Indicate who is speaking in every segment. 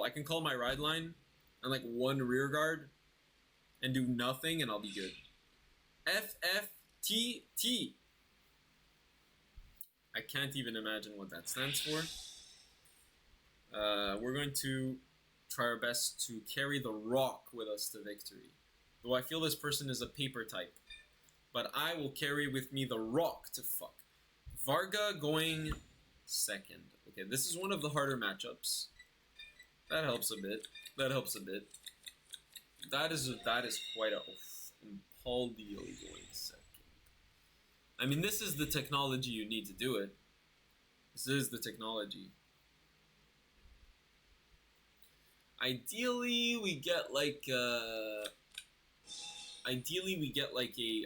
Speaker 1: I can call my ride line and like one rear guard and do nothing and I'll be good. FFTT. I can't even imagine what that stands for. We're going to try our best to carry the rock with us to victory. Though I feel this person is a paper type. But I will carry with me the rock to fuck. Varga going second. Okay, this is one of the harder matchups. That helps a bit. That helps a bit. That is quite a... Impauldio going second. I mean, this is the technology you need to do it. This is the technology. Ideally, we get like a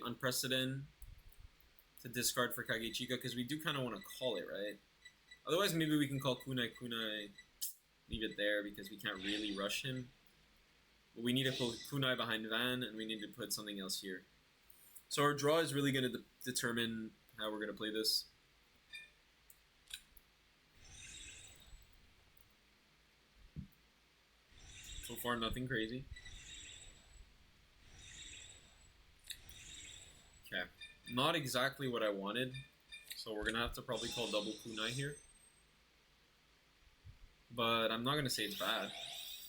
Speaker 1: unprecedented to discard for Kagechika because we do kind of want to call it, right? Otherwise, maybe we can call Kunai, leave it there because we can't really rush him. But we need to put Kunai behind Van, and we need to put something else here. So our draw is really going to determine how we're going to play this. So far, nothing crazy. Okay. Not exactly what I wanted. So we're going to have to probably call double Kunai here. But I'm not going to say it's bad.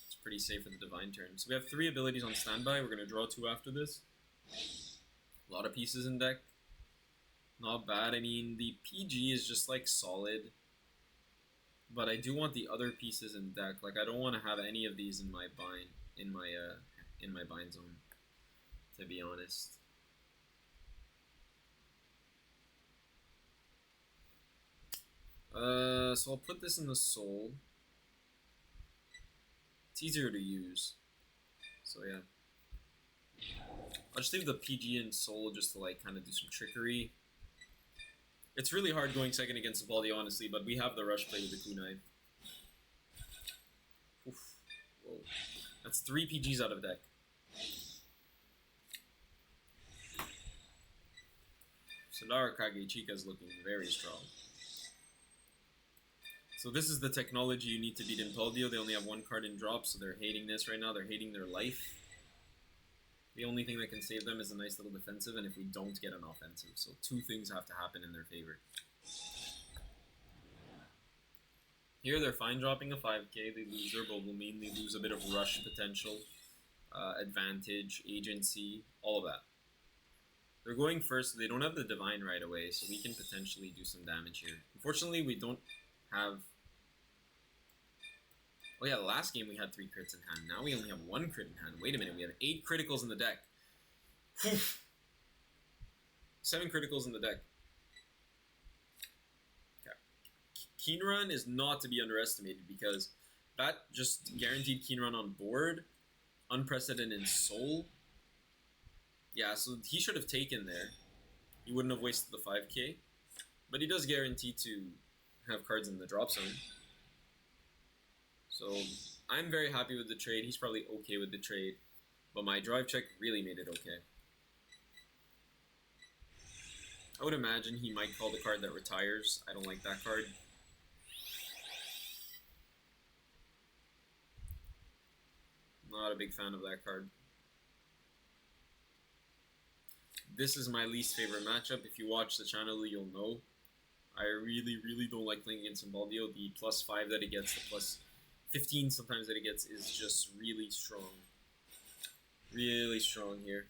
Speaker 1: It's pretty safe for the Divine turn. So we have 3 abilities on standby. We're going to draw 2 after this. A lot of pieces in deck. Not bad. I mean, the PG is just like solid. But I do want the other pieces in deck. Like I don't want to have any of these in my bind zone, to be honest. So I'll put this in the soul. It's easier to use. So yeah. I'll just leave the PG and soul just to like kind of do some trickery. It's really hard going second against Impauldio, honestly, but we have the rush play with the kunai. Oof. Whoa. That's 3 PGs out of deck. Sadara Kagechika is looking very strong. So this is the technology you need to beat Impauldio. They only have 1 card in drop, so they're hating this right now. They're hating their life. The only thing that can save them is a nice little defensive, and if we don't get an offensive. So 2 things have to happen in their favor. Here they're fine dropping a 5k. They lose their Bobomine. They lose a bit of rush potential, advantage, agency, all of that. They're going first, so they don't have the Divine right away, so we can potentially do some damage here. Unfortunately, we don't have... Oh yeah, last game we had 3 crits in hand. Now we only have 1 crit in hand. Wait a minute, we have 8 criticals in the deck. 7 criticals in the deck. Okay. Keen Run is not to be underestimated because that just guaranteed Keen Run on board. Unprecedented in soul. Yeah, so he should have taken there. He wouldn't have wasted the 5k. But he does guarantee to have cards in the drop zone. So I'm very happy with the trade. He's probably okay with the trade. But my drive check really made it okay. I would imagine he might call the card that retires. I don't like that card. Not a big fan of that card. This is my least favorite matchup. If you watch the channel, you'll know. I really, really don't like playing against Impauldio. The +5 that he gets, the +15 sometimes that he gets is just really strong. Really strong here.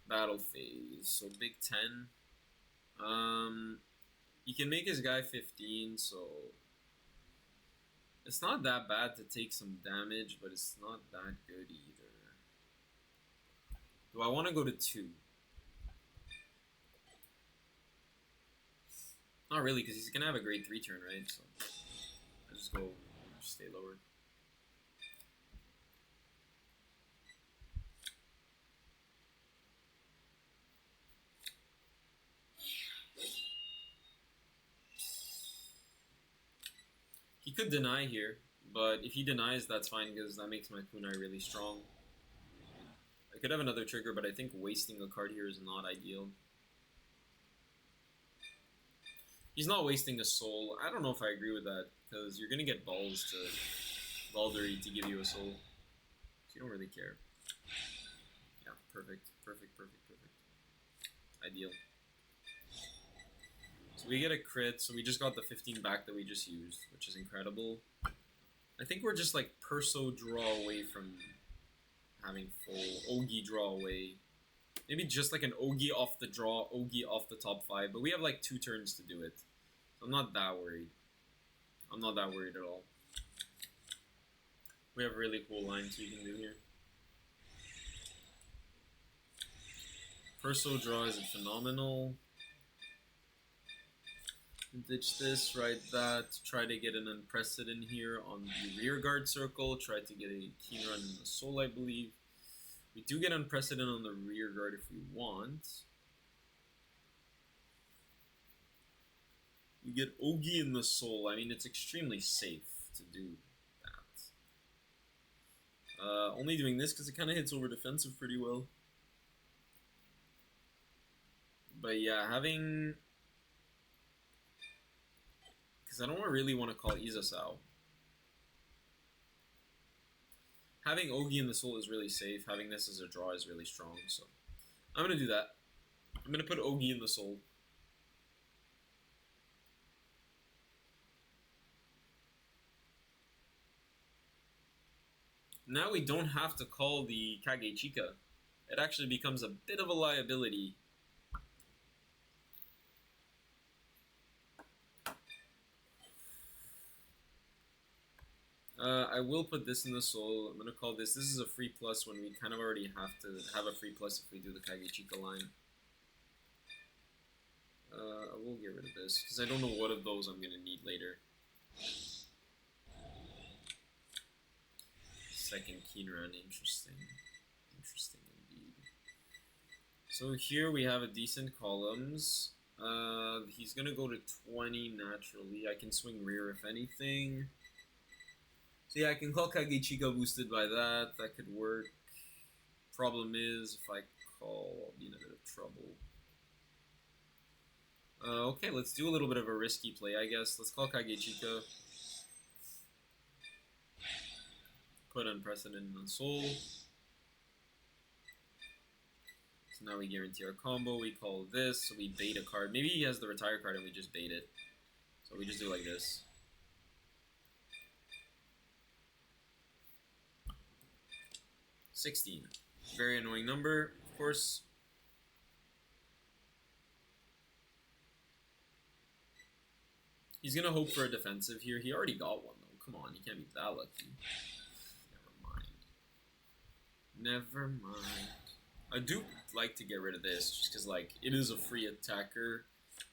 Speaker 1: Battle phase. So Big 10. He can make his guy 15, so it's not that bad to take some damage, but it's not that good either. Do I want to go to 2? Not really, because he's going to have a grade 3 turn, right? So I just go, stay lower. He could deny here, but if he denies, that's fine, because that makes my kunai really strong. I I could have another trigger, but I think wasting a card here is not ideal. He's not wasting a soul. I don't know if I agree with that, because you're going to get balls to Baldery to give you a soul. So you don't really care. Yeah, perfect. Ideal. So we get a crit, so we just got the 15 back that we just used, which is incredible. I think we're just like perso draw away from having full Ogi draw away. Maybe just like an Ogi off the draw, Ogi off the top 5, but we have like 2 turns to do it. So I'm not that worried. I'm not that worried at all. We have really cool lines we can do here. Perso draw is phenomenal. Ditch this, write that, try to get an unprecedented here on the rear guard circle, try to get a keen run in the soul, I believe. We do get unprecedented on the rear guard if we want. We get Ogi in the soul. I mean, it's extremely safe to do that. Only doing this because it kind of hits over defensive pretty well. But yeah, having... because I don't really want to call Izasao. Having Ogi in the soul is really safe. Having this as a draw is really strong. So I'm going to do that. I'm going to put Ogi in the soul. Now we don't have to call the Kagechika. It actually becomes a bit of a liability. I will put this in the soul. I'm going to call this. This is a free plus when we kind of already have to have a free plus if we do the Kagechika line. I will get rid of this because I don't know what of those I'm going to need later. Second keen run, interesting. Interesting indeed. So here we have a decent columns. He's going to go to 20 naturally. I can swing rear if anything. So yeah, I can call Kagechika boosted by that. That could work. Problem is, if I call, I'll be in a bit of trouble. Okay, let's do a little bit of a risky play, I guess. Let's call Kagechika. Put unprecedented on soul. So now we guarantee our combo. We call this, so we bait a card. Maybe he has the retire card and we just bait it. So we just do like this. $16. Very annoying number, of course. He's gonna hope for a defensive here. He already got one though. Come on, he can't be that lucky. Never mind. I do like to get rid of this just because, like, it is a free attacker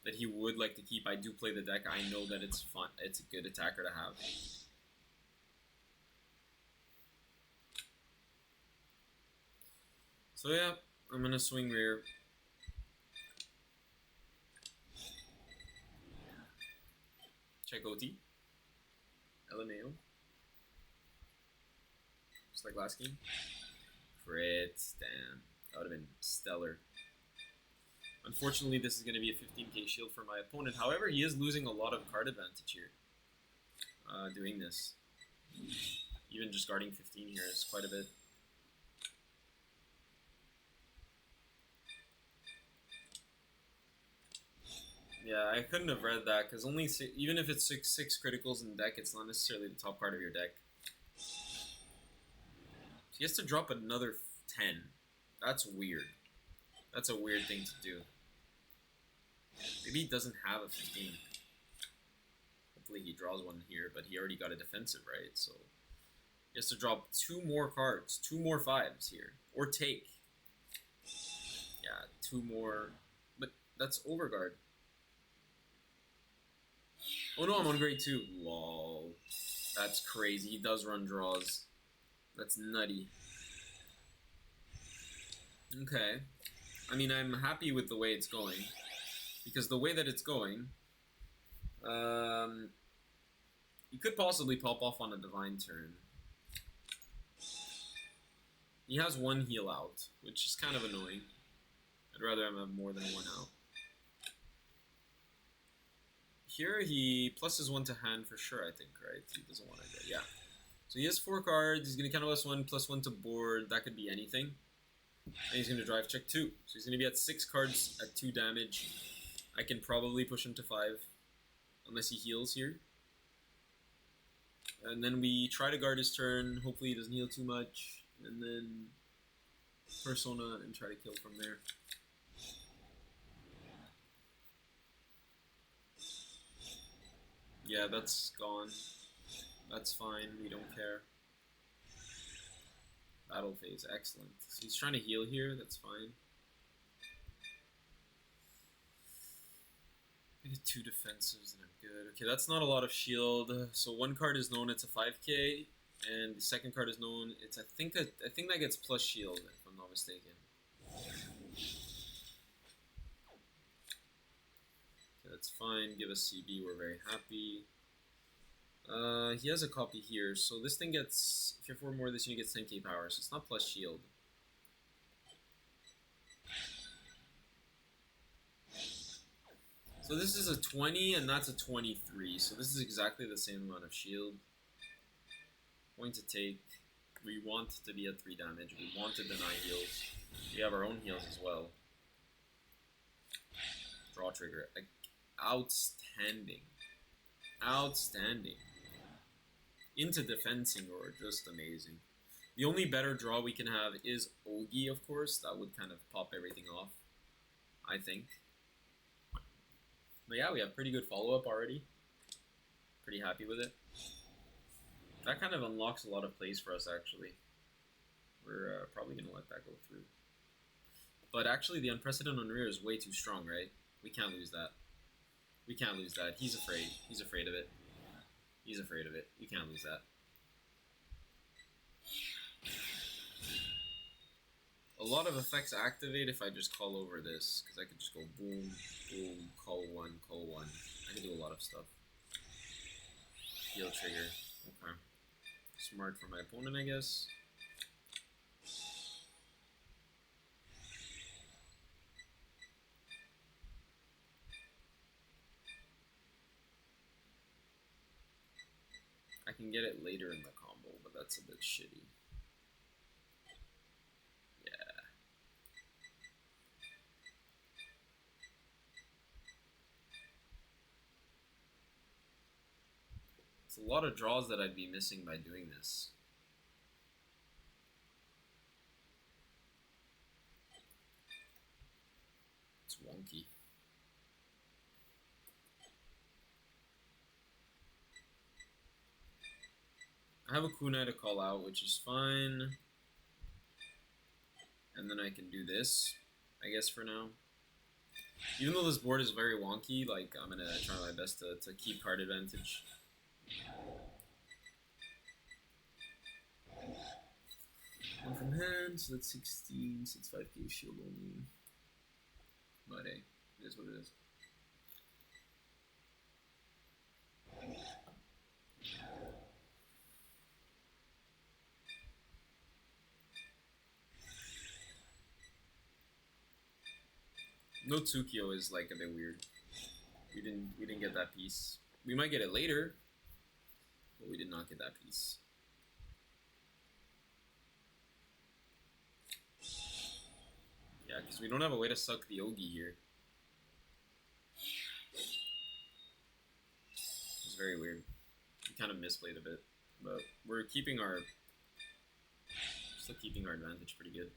Speaker 1: that he would like to keep. I do play the deck. I know that it's fun. It's a good attacker to have. So yeah, I'm gonna swing rear. Check OT. LMAO. Just like last game. Crit. Damn. That would have been stellar. Unfortunately, this is going to be a 15k shield for my opponent. However, he is losing a lot of card advantage here. Doing this. Even just guarding 15 here is quite a bit. Yeah, I couldn't have read that because only even if it's six criticals in the deck, it's not necessarily the top card of your deck. So he has to drop another 10. That's weird. That's a weird thing to do. Maybe he doesn't have a 15. Hopefully he draws one here, but he already got a defensive, right? So he has to drop 2 more cards, 2 more 5s here, or take. Yeah, 2 more, but that's overguard. Oh no, I'm on grade 2. Lol. That's crazy. He does run draws. That's nutty. Okay. I mean, I'm happy with the way it's going. Because the way that it's going, you could possibly pop off on a divine turn. He has one heal out, which is kind of annoying. I'd rather him have more than one out. Here he pluses one to hand for sure, I think, right? He doesn't want to go, yeah. So he has 4 cards, he's going to counterblast 1, +1 to board, that could be anything. And he's going to drive check 2. So he's going to be at 6 cards at 2 damage. I can probably push him to 5, unless he heals here. And then we try to guard his turn, hopefully he doesn't heal too much, and then Persona and try to kill from there. Yeah, that's gone. That's fine, we don't care. Battle phase, excellent. So he's trying to heal here, that's fine. I get 2 defensives and I'm good. Okay, that's not a lot of shield. So one card is known, it's a 5k, and the second card is known, it's I think that gets plus shield, if I'm not mistaken. Okay, that's fine. Give us CB, we're very happy. He has a copy here, so this thing gets, if you have 4 more, this unit gets 10k power, so it's not plus shield. So this is a 20 and that's a 23, so this is exactly the same amount of shield. Going to take, we want to be at 3 damage, we want to deny heals. We have our own heals as well. Draw trigger, like, outstanding. Outstanding. Into defensing or just amazing. The only better draw we can have is Ogi, of course. That would kind of pop everything off, I think. But yeah, we have pretty good follow-up already. Pretty happy with it. That kind of unlocks a lot of plays for us, actually. We're probably going to let that go through. But actually, the Unprecedented on rear is way too strong, right? We can't lose that. We can't lose that. He's afraid. He's afraid of it. He's afraid of it. We can't lose that. A lot of effects activate if I just call over this, because I could just go boom, boom, call one, call one. I can do a lot of stuff. Heal trigger. Okay. Smart for my opponent, I guess. I can get it later in the combo, but that's a bit shitty. Yeah. It's a lot of draws that I'd be missing by doing this. It's wonky. I have a kunai to call out, which is fine. And then I can do this, I guess, for now. Even though this board is very wonky, like, I'm gonna try my best to keep card advantage. One from hand, so that's 16, so it's 5k shield only. But hey, it is what it is. No Tsukio is like a bit weird. We didn't get that piece. We might get it later, but we did not get that piece. Yeah, because we don't have a way to suck the Ogi here. It's very weird. We kind of misplayed a bit, but we're keeping our still keeping our advantage pretty good.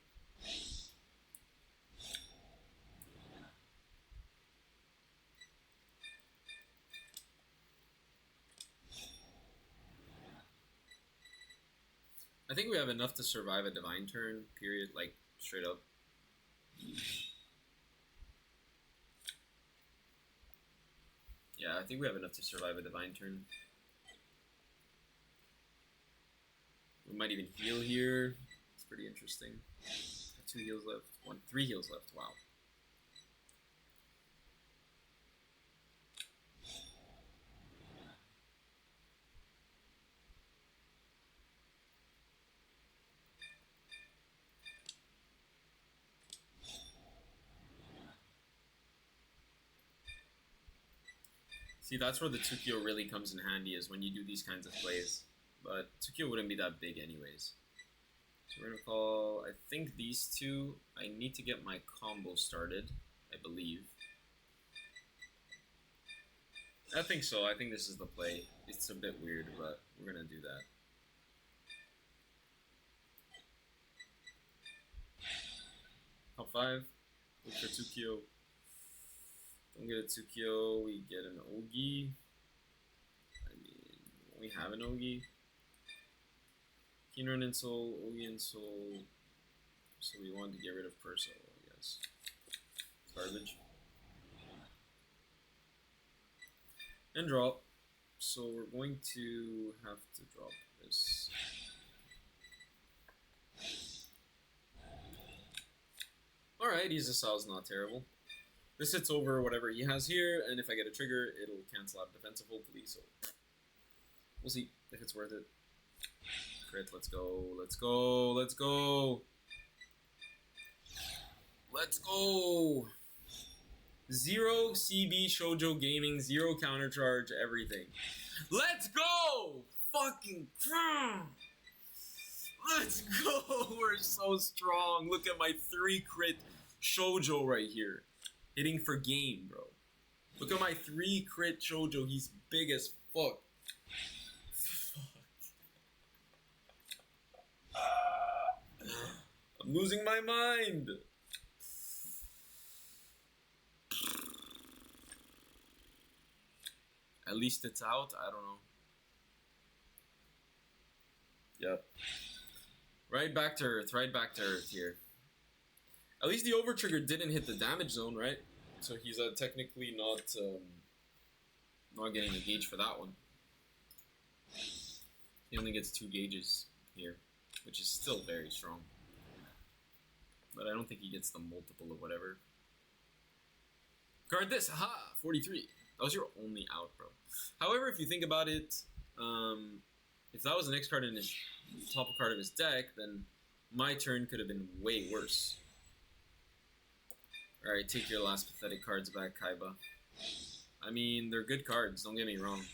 Speaker 1: I think we have enough to survive a divine turn, period, like, straight up. Yeah, I think we have enough to survive a divine turn. We might even heal here. It's pretty interesting. 2 heals left. 3 heals left. Wow. See, that's where the Tsukio really comes in handy, is when you do these kinds of plays. But Tsukio wouldn't be that big anyways. So we're gonna call, I think these two, I need to get my combo started, I believe. I think so, I think this is the play. It's a bit weird, but we're gonna do that. Top 5, look for Tsukio. Don't get a Tsukio, we get an Ogi. I mean, we have an Ogi. Kinran and Soul, Ogi and Soul. So we want to get rid of Perso, I guess. It's garbage. And drop. So we're going to have to drop this. Alright, Isasao's not terrible. This hits over whatever he has here, and if I get a trigger, it'll cancel out defensive, hopefully, so we'll see if it's worth it. Crit, let's go, let's go, let's go! Let's go! 0 CB Shoujo Gaming, 0 countercharge, everything. Let's go! Fucking let's go! We're so strong. Look at my 3 crit Shoujo right here. Hitting for game, bro. Look at my 3 crit Shoujo. He's big as fuck. I'm losing my mind. At least it's out. I don't know. Yep. Right back to earth. Right back to earth here. At least the over trigger didn't hit the damage zone, right? So he's technically not getting a gauge for that one. He only gets 2 gauges here, which is still very strong. But I don't think he gets the multiple of whatever. Guard this, haha, 43. That was your only out, bro. However, if you think about it, if that was the next card in his top card of his deck, then my turn could have been way worse. Alright, take your last pathetic cards back, Kaiba. I mean, they're good cards, don't get me wrong.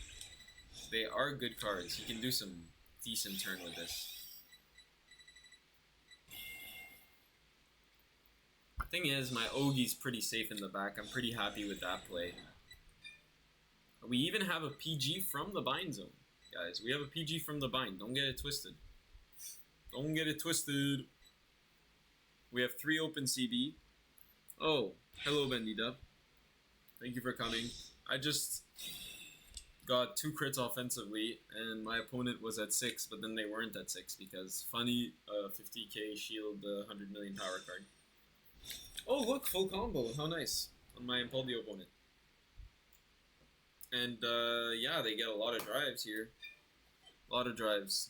Speaker 1: They are good cards. You can do some decent turn with this. Thing is, my Ogi's pretty safe in the back. I'm pretty happy with that play. We even have a PG from the bind zone, guys. We have a PG from the bind. Don't get it twisted. Don't get it twisted. We have 3 open CB. Oh, hello, Bandita. Thank you for coming. I just got 2 crits offensively, and my opponent was at 6, but then they weren't at 6 because funny 50k shield 100 million power card. Oh, look, full combo. How nice. On my Impauldio opponent. And, yeah, they get a lot of drives here. A lot of drives.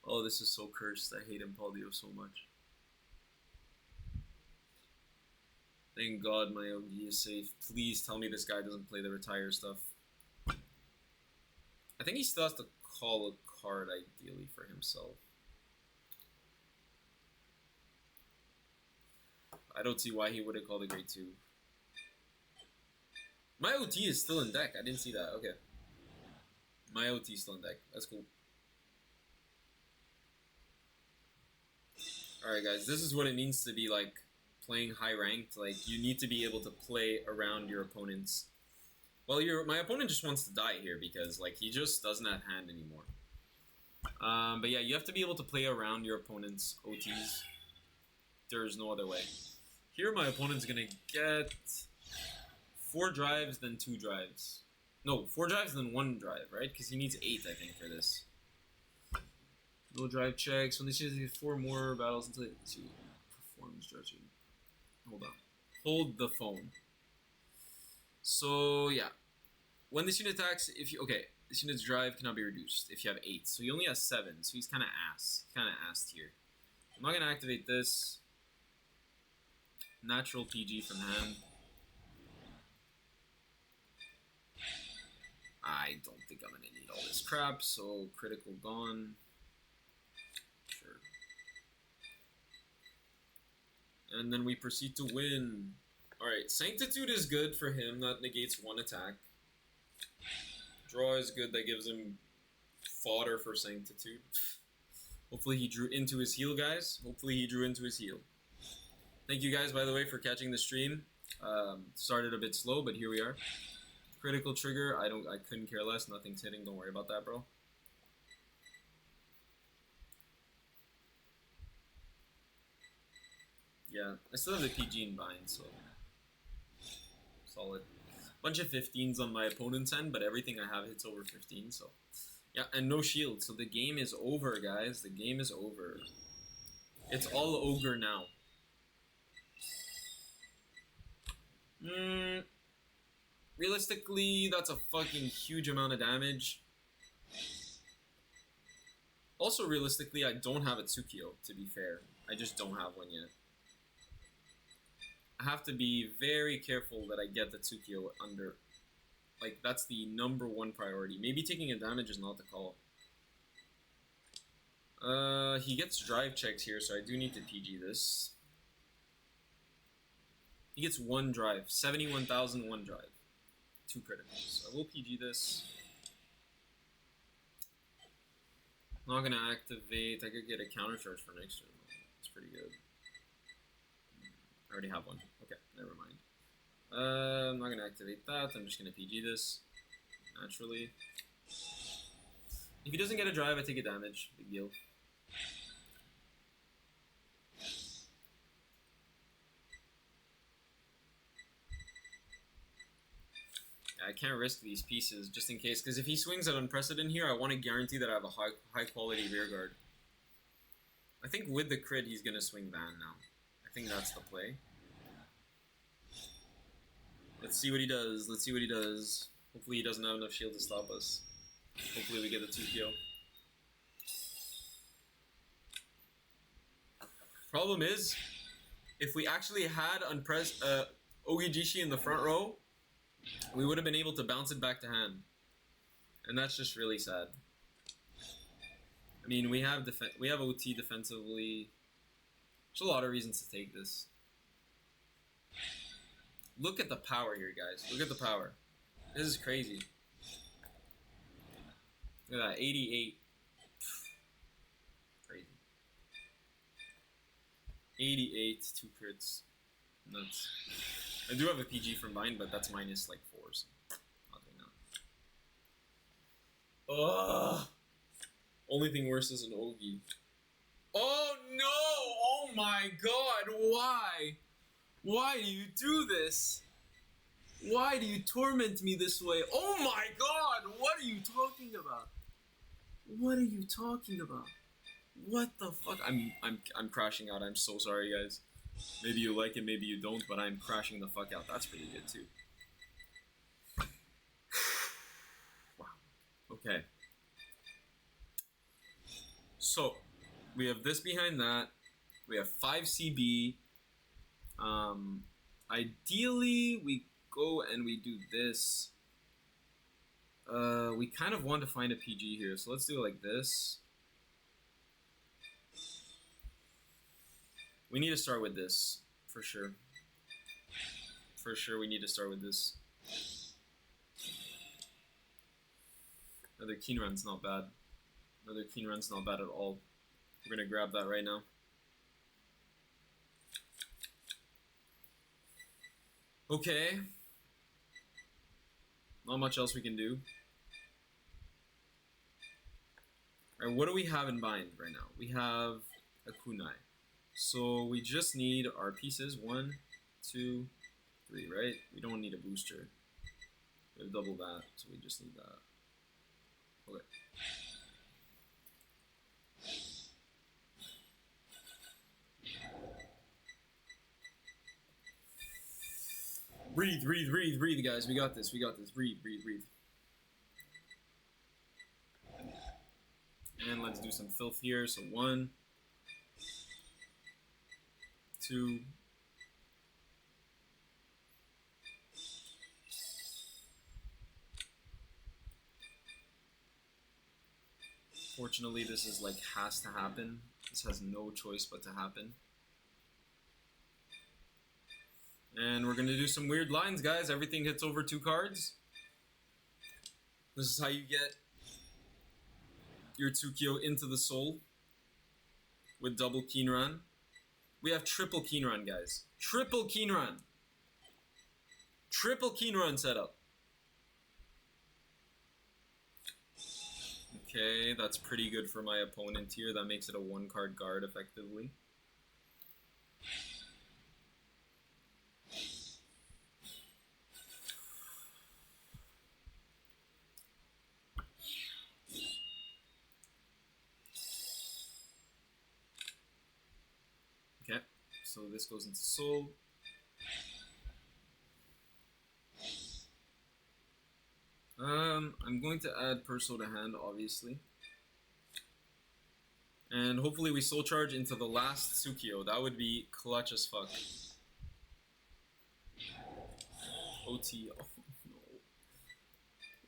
Speaker 1: Oh, this is so cursed. I hate Impauldio so much. Thank God my OG is safe. Please tell me this guy doesn't play the retire stuff. I think he still has to call a card, ideally, for himself. I don't see why he would have called a grade 2. My OT is still in deck. I didn't see that. Okay. My OT is still in deck. That's cool. Alright, guys. This is what it means to be, like, playing high ranked. Like, you need to be able to play around your opponents. Well, my opponent just wants to die here because, like, he just doesn't have hand anymore. But yeah, you have to be able to play around your opponent's OTs. There's no other way. Here, my opponent's gonna get 4 drives, then 2 drives. No, 4 drives, then 1 drive, right? Because he needs 8, I think, for this. No drive checks. When they choose 4 more battles until they perform stretching. Hold on. Hold the phone. So, yeah. When this unit attacks, this unit's drive cannot be reduced if you have 8. So he only has 7, so he's kind of ass. Kind of ass tier. I'm not going to activate this. Natural PG from hand. I don't think I'm going to need all this crap, so critical gone. Sure. And then we proceed to win. Alright, Sanctitude is good for him. That negates 1 attack. Draw is good. That gives him fodder for Sanctitude. Hopefully he drew into his heel, guys. Hopefully he drew into his heel. Thank you guys, by the way, for catching the stream. Started a bit slow, but here we are. Critical trigger. I couldn't care less. Nothing's hitting. Don't worry about that, bro. Yeah, I still have the PG in bind, so solid. Bunch of 15s on my opponent's end, but everything I have hits over 15, so yeah, and no shield. So the game is over, guys. The game is over. It's all ogre now. Realistically, that's a fucking huge amount of damage. Also, realistically, I don't have a Tsukio, to be fair. I just don't have one yet. I have to be very careful that I get the Tsukio under. Like, that's the #1 priority. Maybe taking a damage is not the call. He gets drive checks here, so I do need to PG this. He gets 1 drive. 71,000, 1 drive. 2 criticals. So I will PG this. Not gonna activate. I could get a counter charge for next turn. It's pretty good. I already have one. Okay, never mind. I'm not gonna activate that. I'm just gonna PG this naturally. If he doesn't get a drive, I take a damage. Big deal. I can't risk these pieces just in case, because if he swings at Unprecedented here, I want to guarantee that I have a high quality rear guard. I think with the crit, he's gonna swing Van now. I think that's the play. Let's see what he does. Let's see what he does. Hopefully he doesn't have enough shield to stop us. Hopefully we get the 2-kill. Problem is, if we actually had Ogijishi in the front row, we would have been able to bounce it back to hand. And that's just really sad. I mean, we have OT defensively. There's a lot of reasons to take this. Look at the power here, guys. Look at the power. This is crazy. Look at that, 88. Crazy. 88, 2 crits. Nuts. I do have a PG from mine, but that's minus like 4, so not doing that. Ugh. Only thing worse is an Ogi. Oh no! Oh my god, why? Why do you do this? Why do you torment me this way? Oh my god, what are you talking about? What are you talking about? What the fuck? I'm crashing out. I'm so sorry, guys. Maybe you like it, maybe you don't, but I'm crashing the fuck out. That's pretty good too. Wow. Okay. So, we have this behind that. We have 5 CB. Ideally, we go and we do this. We kind of want to find a PG here, so let's do it like this. We need to start with this, for sure. For sure, we need to start with this. Another keen run's not bad. Another keen run's not bad at all. We're gonna grab that right now. Okay. Not much else we can do. Alright, what do we have in bind right now? We have a kunai. So we just need our pieces. 1, 2, 3, right? We don't need a booster. We have double that, so we just need that. Okay. Breathe, breathe, breathe, breathe, guys. We got this. We got this. Breathe, breathe, breathe. And let's do some filth here. So 1, 2. Fortunately, this is like has to happen. This has no choice but to happen. And we're gonna do some weird lines, guys. Everything hits over 2 cards. This is how you get your Tsukio into the soul with double Kinran. We have triple Kinran, guys. Triple Kinran. Triple Kinran setup. Okay, that's pretty good for my opponent here. That makes it a 1-card guard effectively. Okay, so this goes into soul. I'm going to add Perso to hand, obviously. And hopefully we soul charge into the last Tsukio. That would be clutch as fuck. OT. Oh no.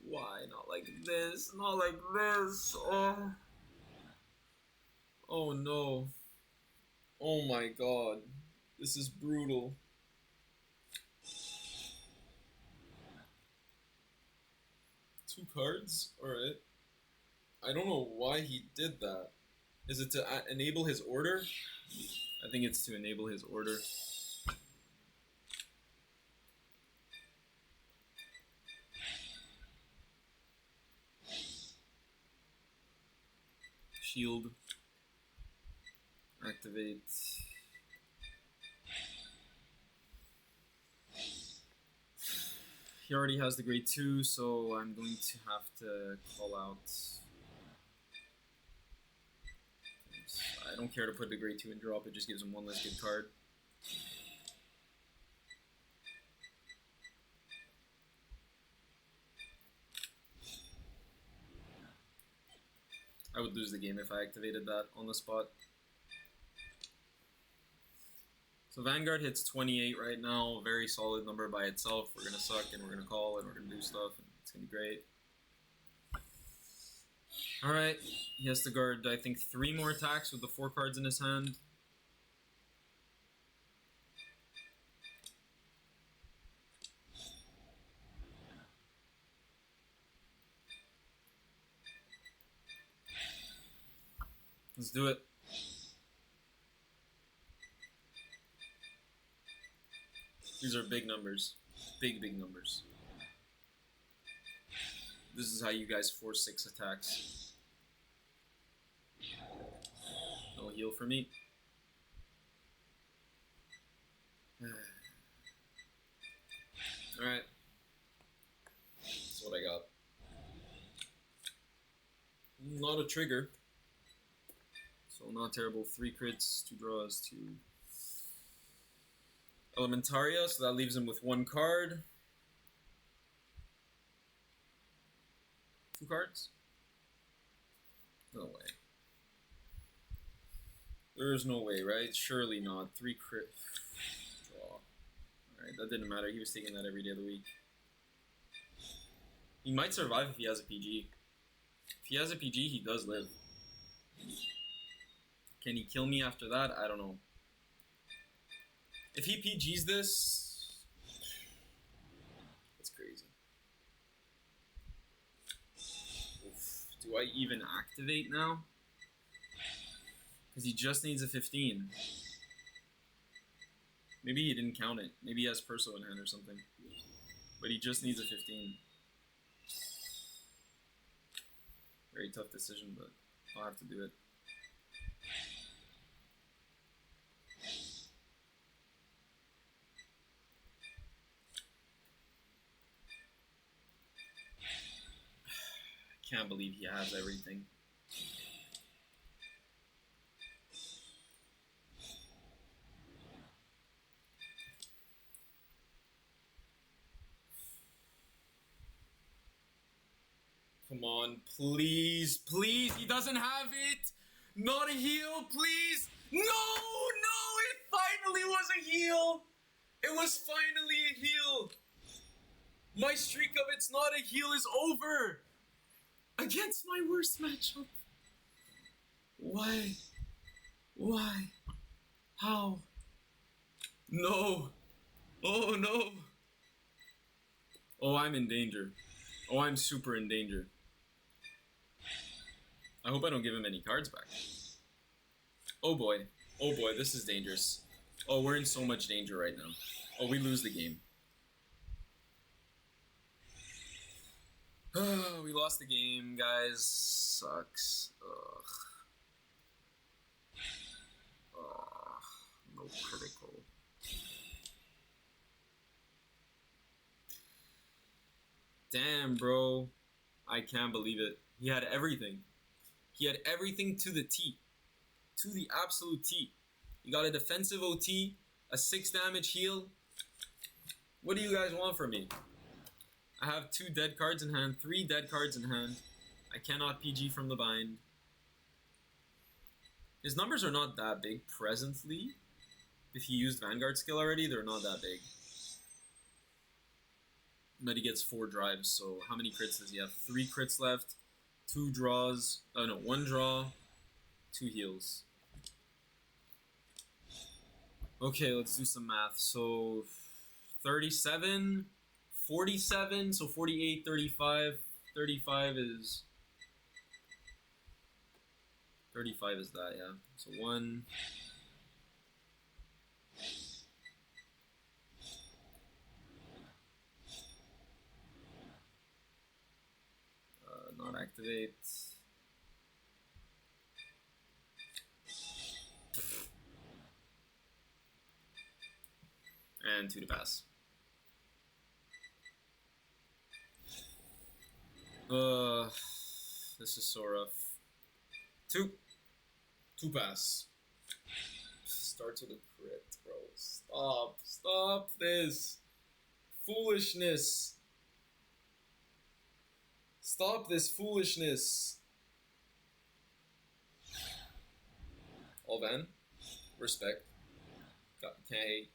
Speaker 1: Why? Not like this. Not like this. Oh. Oh no. Oh my god. This is brutal. Two cards? Alright. I don't know why he did that. Is it to enable his order? I think it's to enable his order. Shield. Activate. He already has the grade 2, so I'm going to have to call out. I don't care to put the grade 2 and drop, it just gives him one less good card. I would lose the game if I activated that on the spot. So Vanguard hits 28 right now, very solid number by itself. We're gonna suck and we're gonna call and we're gonna do stuff and it's gonna be great. Alright, he has to guard, I think, 3 more attacks with the 4 cards in his hand. Let's do it. These are big numbers. Big, big numbers. This is how you guys force 6 attacks. No heal for me. Alright. That's what I got. Not a trigger. So not terrible. 3 crits, 2 draws, 2 Elementaria, so that leaves him with 1 card. 2 cards? No way. There's no way, right? Surely not. 3 crit. Draw. Alright, that didn't matter. He was taking that every day of the week. He might survive if he has a PG. If he has a PG, he does live. Can he kill me after that? I don't know. If he PGs this, that's crazy. Oof. Do I even activate now? Because he just needs a 15. Maybe he didn't count it. Maybe he has Perso in hand or something. But he just needs a 15. Very tough decision, but I'll have to do it. Can't believe he has everything. Come on, please, please, he doesn't have it! Not a heal, please! No, it finally was a heal! It was finally a heal! My streak of it's not a heal is over! Against my worst matchup. Why? Why? How? No. Oh no. Oh, I'm in danger. Oh, I'm super in danger. I hope I don't give him any cards back. Oh boy. Oh boy, this is dangerous. Oh, we're in so much danger right now. Oh, we lose the game. Oh, we lost the game, guys. Sucks. Ugh. Oh, no critical. Damn, bro. I can't believe it. He had everything. He had everything to the T. To the absolute T. He got a defensive OT, a 6 damage heal. What do you guys want from me? I have 2 dead cards in hand, 3 dead cards in hand. I cannot PG from the bind. His numbers are not that big presently. If he used Vanguard skill already, they're not that big. But he gets 4 drives, so how many crits does he have? 3 crits left, 2 draws, oh no, 1 draw, 2 heals. Okay, let's do some math. So 37, 47, so 48, 35. 35 is that, yeah. So 1. Not activate. And 2 to pass. This is so rough. 2 pass. Starts with a crit, bro. Stop this foolishness. Stop this foolishness. All van. Respect. Okay.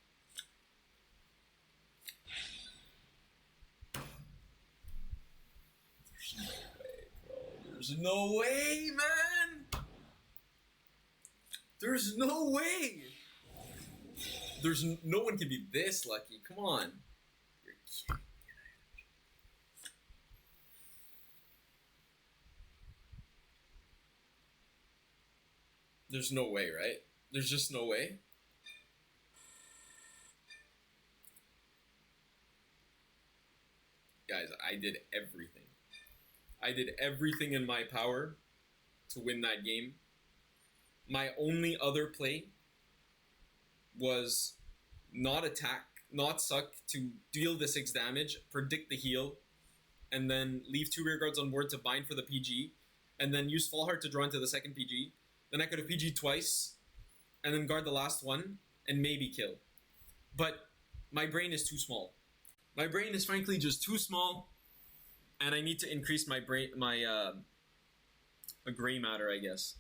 Speaker 1: There's no way, man! There's no way! No one can be this lucky. Come on. You're kidding. There's no way, right? There's just no way. Guys, I did everything. I did everything in my power to win that game. My only other play was not attack, not suck to deal the 6 damage, predict the heal, and then leave 2 rear guards on board to bind for the PG, and then use Fall Heart to draw into the second PG. Then I could have PG'd twice, and then guard the last one, and maybe kill. But my brain is too small. My brain is frankly just too small, and I need to increase my brain, my gray matter, I guess.